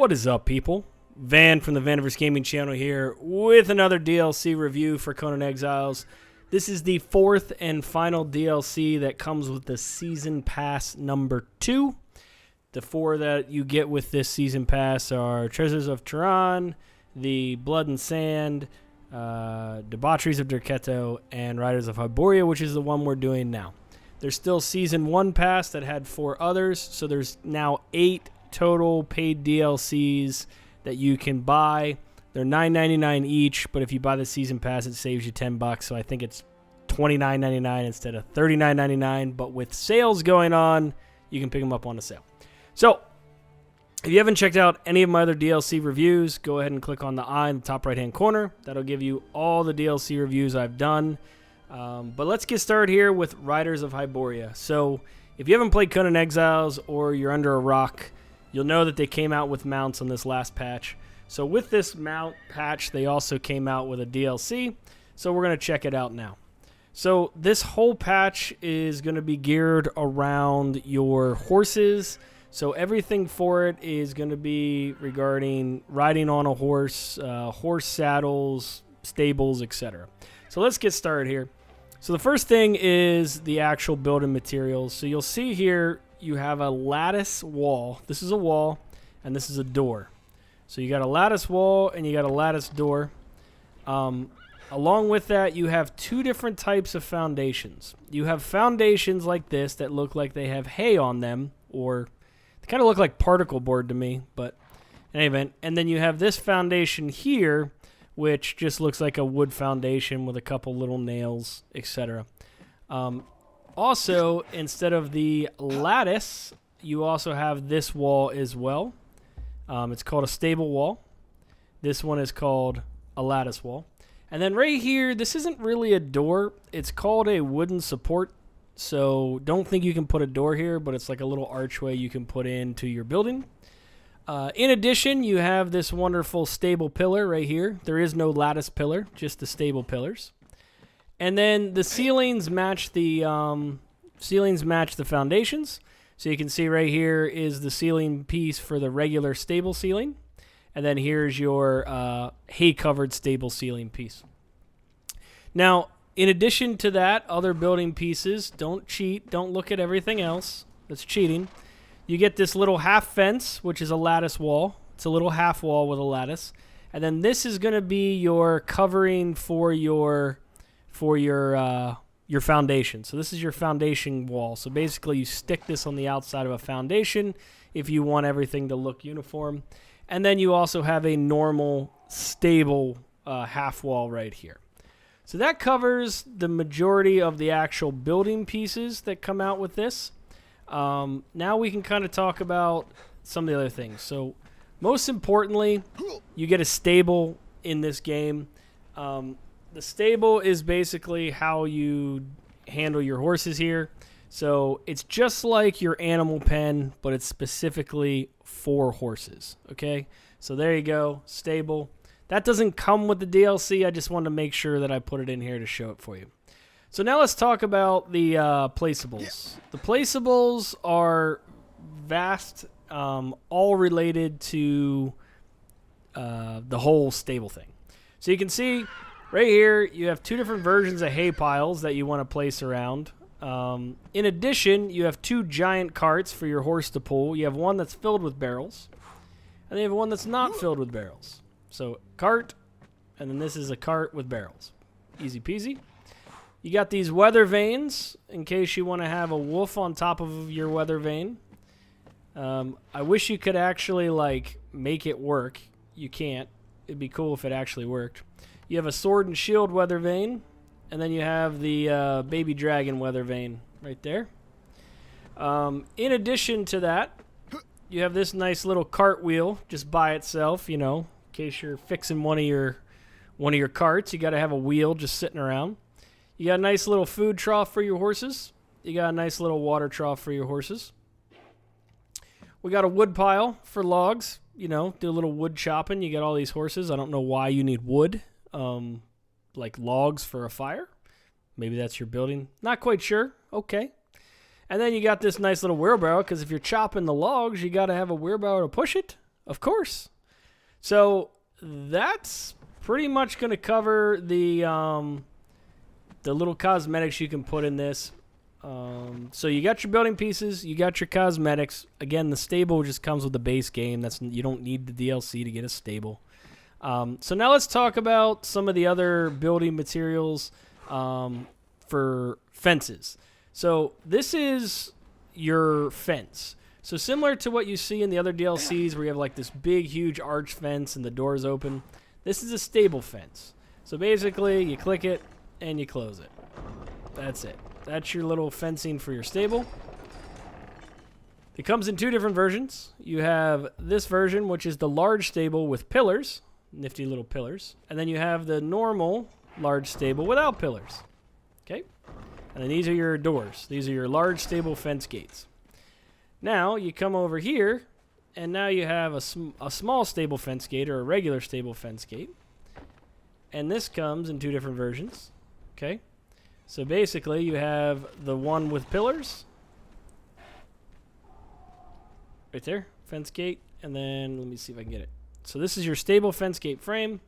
What is up, people? Van from the Vaniverse Gaming Channel here with another DLC review for Conan Exiles. This is the fourth and final DLC that comes with the Season Pass number 2. The 4 that you get with this Season Pass are Treasures of Turan, the Blood and Sand, Debaucheries of Derketo, and Riders of Hyboria, which is the one we're doing now. There's still Season 1 Pass that had 4 others, so there's now 8 total paid DLCs that you can buy. They're $9.99 each, but if you buy the Season Pass, it saves you $10, so I think it's $29.99 instead of $39.99, but with sales going on, you can pick them up on the sale. So, if you haven't checked out any of my other DLC reviews, go ahead and click on the eye in the top right-hand corner. That'll give you all the DLC reviews I've done. But let's get started here with Riders of Hyboria. So, if you haven't played Conan Exiles or you're under a rock, you'll know that they came out with mounts on this last patch. So with this mount patch, they also came out with a DLC. So we're going to check it out now. So this whole patch is going to be geared around your horses. So everything for it is going to be regarding riding on a horse, horse saddles, stables, etc. So let's get started here. So the first thing is the actual building materials. So you'll see here you have a lattice wall. This is a wall, and this is a door. So you got a lattice wall, and you got a lattice door. Along with that, you have 2 different types of foundations. You have foundations like this that look like they have hay on them, or they kind of look like particle board to me, but in any event. And then you have this foundation here, which just looks like a wood foundation with a couple little nails, etc. Also, instead of the lattice, you also have this wall as well. It's called a stable wall. This one is called a lattice wall. And then right here, this isn't really a door. It's called a wooden support. So don't think you can put a door here, but it's like a little archway you can put into your building. In addition, you have this wonderful stable pillar right here. There is no lattice pillar, just the stable pillars. And then the ceilings match the foundations. So you can see right here is the ceiling piece for the regular stable ceiling. And then here's your hay-covered stable ceiling piece. Now, in addition to that, other building pieces, don't cheat. Don't look at everything else. That's cheating. You get this little half fence, which is a lattice wall. It's a little half wall with a lattice. And then this is going to be your covering for your foundation. So this is your foundation wall. So basically you stick this on the outside of a foundation if you want everything to look uniform. And then you also have a normal stable half wall right here. So that covers the majority of the actual building pieces that come out with this. Now we can kind of talk about some of the other things. So most importantly, you get a stable in this game. The stable is basically how you handle your horses here. So it's just like your animal pen, but it's specifically for horses. Okay, so there you go, stable. That doesn't come with the DLC. I just wanted to make sure that I put it in here to show it for you. So now let's talk about the placeables. The placeables are vast, all related to the whole stable thing. So you can see right here, you have 2 different versions of hay piles that you want to place around. In addition, you have 2 giant carts for your horse to pull. You have one that's filled with barrels, and then you have one that's not filled with barrels. So, cart, and then this is a cart with barrels. Easy peasy. You got these weather vanes, in case you want to have a wolf on top of your weather vane. I wish you could actually, like, make it work. You can't. It'd be cool if it actually worked. You have a sword and shield weather vane, and then you have the baby dragon weather vane right there. In addition to that, you have this nice little cartwheel just by itself, you know, in case you're fixing one of your carts. You got to have a wheel just sitting around. You got a nice little food trough for your horses. You got a nice little water trough for your horses. We got a wood pile for logs. You know, do a little wood chopping. You got all these horses. I don't know why you need wood. Like logs for a fire. Maybe that's your building. Not quite sure. Okay. And then you got this nice little wheelbarrow, because if you're chopping the logs, you got to have a wheelbarrow to push it. Of course. So that's pretty much going to cover the little cosmetics you can put in this. So you got your building pieces, you got your cosmetics. Again, the stable just comes with the base game. You don't need the DLC to get a stable. So now let's talk about some of the other building materials for fences. So this is your fence. So similar to what you see in the other DLCs where you have like this big, huge arch fence and the doors open, this is a stable fence. So basically you click it and you close it. That's it. That's your little fencing for your stable. It comes in two different versions. You have this version, which is the large stable with pillars, nifty little pillars. And then you have the normal large stable without pillars. Okay? And then these are your doors. These are your large stable fence gates. Now you come over here, and now you have a small stable fence gate or a regular stable fence gate. And this comes in two different versions. Okay? So basically you have the one with pillars. Right there, fence gate. And then let me see if I can get it. So this is your stable fence gate frame.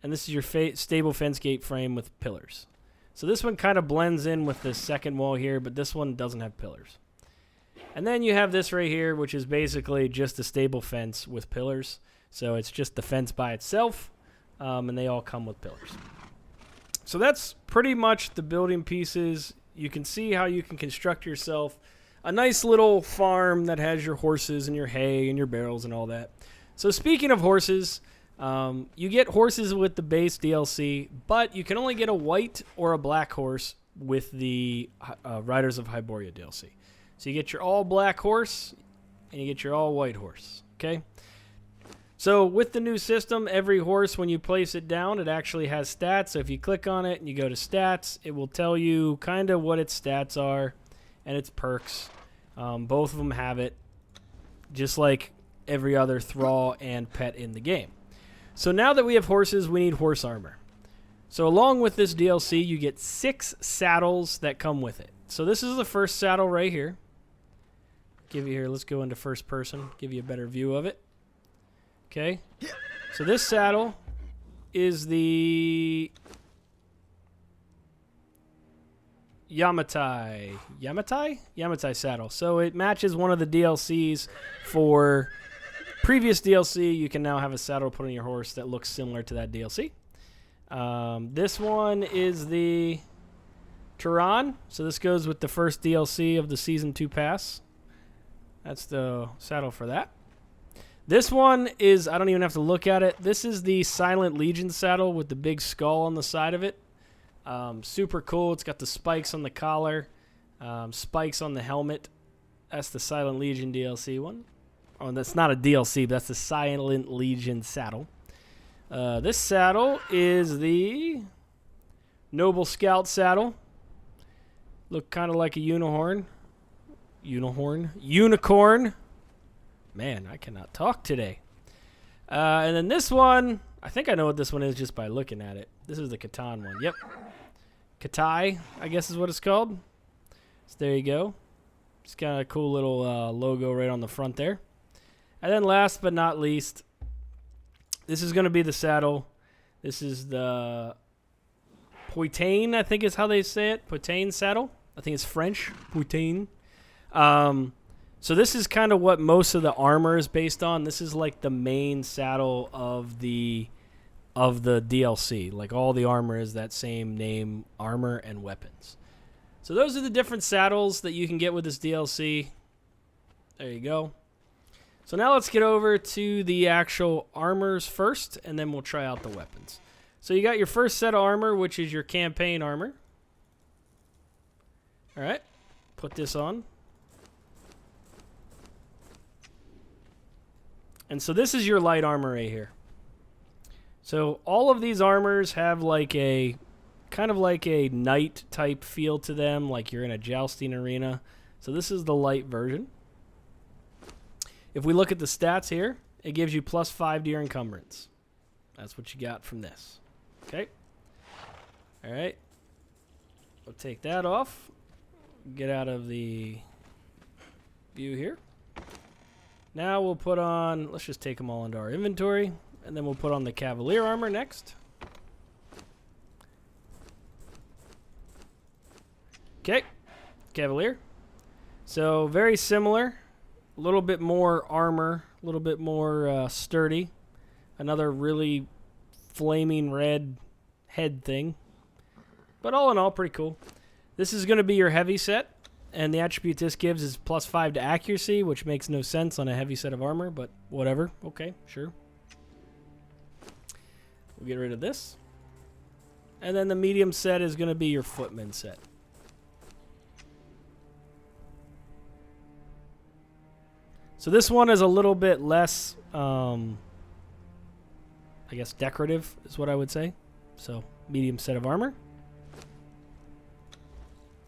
And this is your stable fence gate frame with pillars. So this one kind of blends in with the second wall here, but this one doesn't have pillars. And then you have this right here, which is basically just a stable fence with pillars. So it's just the fence by itself, and they all come with pillars. So that's pretty much the building pieces. You can see how you can construct yourself a nice little farm that has your horses and your hay and your barrels and all that. So speaking of horses, you get horses with the base DLC, but you can only get a white or a black horse with the Riders of Hyboria DLC. So you get your all black horse and you get your all white horse. Okay? So with the new system, every horse, when you place it down, it actually has stats. So if you click on it and you go to stats, it will tell you kind of what its stats are and its perks. Both of them have it, just like every other thrall and pet in the game. So now that we have horses, we need horse armor. So along with this DLC, you get 6 saddles that come with it. So this is the first saddle right here. Let's go into first person, give you a better view of it. Okay. So this saddle is the Yamatai saddle. So it matches one of the DLCs for previous DLC. You can now have a saddle put on your horse that looks similar to that DLC. This one is the Turan. So this goes with the first DLC of the Season 2 pass. That's the saddle for that. This one is, I don't even have to look at it. This is the Silent Legion saddle with the big skull on the side of it. Super cool. It's got the spikes on the collar, spikes on the helmet. That's the Silent Legion DLC one. Oh, that's not a DLC, but that's the Silent Legion saddle. This saddle is the Noble Scout saddle. Look kind of like a unicorn. Man, I cannot talk today. And then this one, I think I know what this one is just by looking at it. This is the Catan one. Yep. Katai, I guess is what it's called. So there you go. It's got a cool little logo right on the front there. And then last but not least, this is going to be the saddle. This is the Poitain, I think is how they say it. Poitain saddle. I think it's French. Poitain. So this is kind of what most of the armor is based on. This is like the main saddle of the DLC. Like all the armor is that same name, armor and weapons. So those are the different saddles that you can get with this DLC. There you go. So now let's get over to the actual armors first, and then we'll try out the weapons. So you got your first set of armor, which is your campaign armor. All right, put this on. And so this is your light armor right here. So all of these armors have like a kind of like a knight type feel to them, like you're in a jousting arena. So this is the light version. If we look at the stats here, it gives you +5 to your encumbrance. That's what you got from this. Okay. All right. We'll take that off. Get out of the view here. Now we'll put on, let's just take them all into our inventory, and then we'll put on the Cavalier armor next. Okay, Cavalier. So very similar, a little bit more armor, a little bit more sturdy. Another really flaming red head thing. But all in all, pretty cool. This is going to be your heavy set. And the attribute this gives is +5 to accuracy, which makes no sense on a heavy set of armor, but whatever. Okay, sure. We'll get rid of this. And then the medium set is going to be your footman set. So this one is a little bit less, I guess, decorative is what I would say. So, medium set of armor.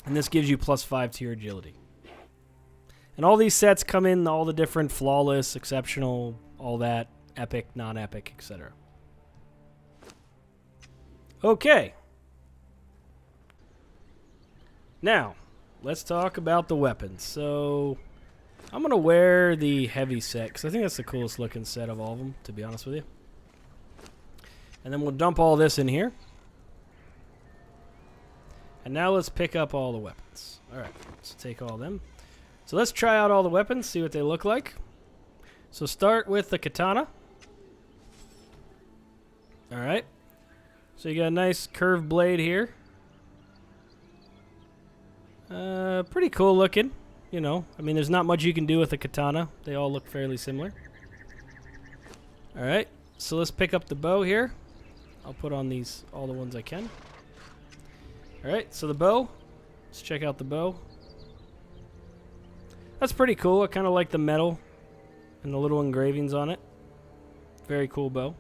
And this gives you +5 to your agility. And all these sets come in all the different flawless, exceptional, all that, epic, non-epic, etc. Okay. Now, let's talk about the weapons. So, I'm going to wear the heavy set, because I think that's the coolest looking set of all of them, to be honest with you. And then we'll dump all this in here. And now let's pick up all the weapons. Alright, let's take all of them. So let's try out all the weapons, see what they look like. So start with the katana. Alright. So you got a nice curved blade here. Pretty cool looking. You know, I mean, there's not much you can do with a katana. They all look fairly similar. Alright, so let's pick up the bow here. I'll put on these, all the ones I can. Alright, so the bow. Let's check out the bow. That's pretty cool. I kind of like the metal and the little engravings on it. Very cool bow.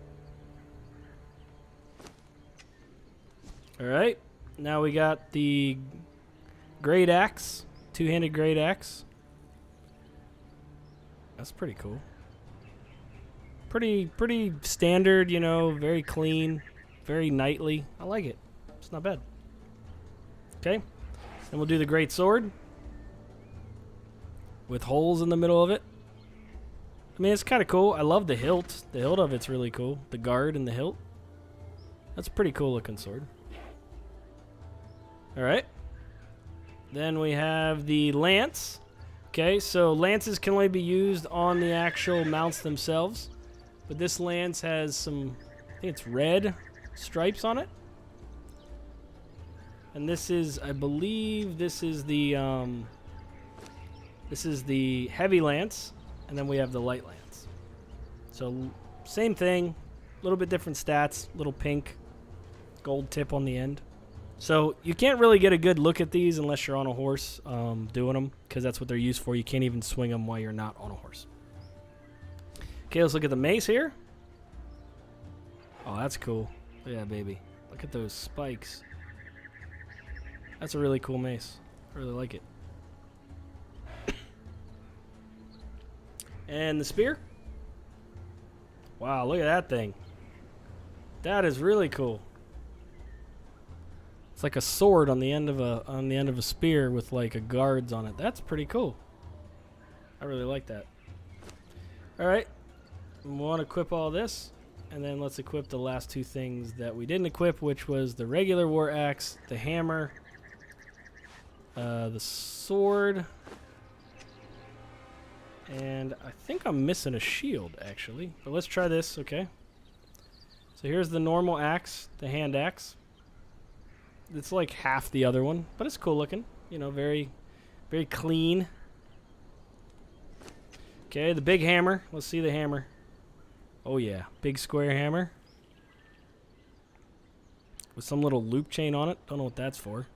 Alright, now we got the great axe. Two-handed great axe. That's pretty cool. Pretty standard, you know, very clean, very knightly. I like it. It's not bad. Okay, then we'll do the great sword with holes in the middle of it. I mean, it's kind of cool. I love the hilt. The hilt of it's really cool. The guard and the hilt. That's a pretty cool looking sword. Alright. Then we have the lance. Okay, so lances can only be used on the actual mounts themselves. But this lance has some, I think it's red stripes on it. And this is, I believe, this is the heavy lance, and then we have the light lance. So same thing, a little bit different stats, little pink gold tip on the end. So you can't really get a good look at these unless you're on a horse doing them, because that's what they're used for. You can't even swing them while you're not on a horse. Okay, let's look at the mace here. Oh, that's cool. Yeah, baby. Look at those spikes. That's a really cool mace. I really like it. And the spear. Wow, look at that thing. That is really cool. It's like a sword on the end of a spear with like a guards on it. That's pretty cool. I really like that. All right. We want to equip all this, and then let's equip the last two things that we didn't equip, which was the regular war axe, the hammer, the sword, and I think I'm missing a shield actually, but let's try this. Okay, so here's the normal axe, the hand axe. It's like half the other one, but it's cool looking, you know, very clean. Okay, the big hammer. Let's see the hammer. Oh yeah, big square hammer with some little loop chain on it. Don't know what that's for.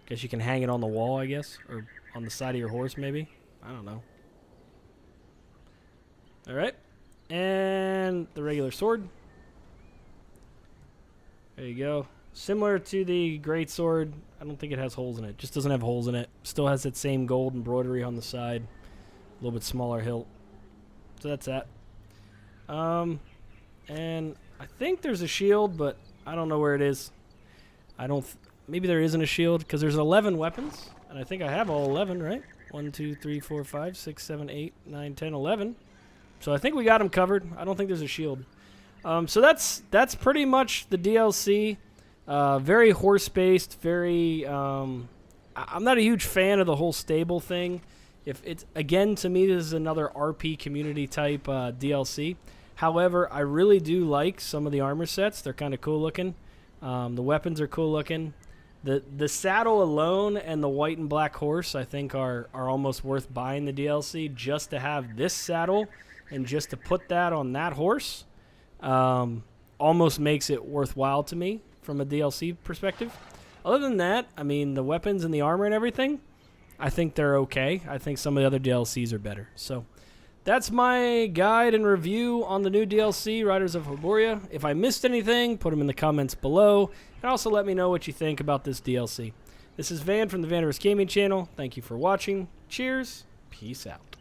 Guess you can hang it on the wall, I guess, or on the side of your horse, maybe. I don't know. All right, and the regular sword. There you go. Similar to the great sword. I don't think it has holes in it. Just doesn't have holes in it. Still has that same gold embroidery on the side. A little bit smaller hilt. So that's that. And I think there's a shield, but I don't know where it is. Maybe there isn't a shield, because there's 11 weapons, and I think I have all 11, right? 1, 2, 3, 4, 5, 6, 7, 8, 9, 10, 11. So I think we got him covered. I don't think there's a shield. So that's pretty much the DLC. Very horse-based, very... I'm not a huge fan of the whole stable thing. If it's, again, to me, this is another RP community type DLC. However, I really do like some of the armor sets. They're kind of cool looking. The weapons are cool looking. The saddle alone and the white and black horse, I think, are almost worth buying the DLC just to have this saddle and just to put that on that horse. Almost makes it worthwhile to me from a DLC perspective. Other than that, I mean, the weapons and the armor and everything, I think they're okay. I think some of the other DLCs are better. So that's my guide and review on the new DLC, Riders of Hyboria. If I missed anything, put them in the comments below. And also let me know what you think about this DLC. This is Van from the Vaniverse Gaming Channel. Thank you for watching. Cheers. Peace out.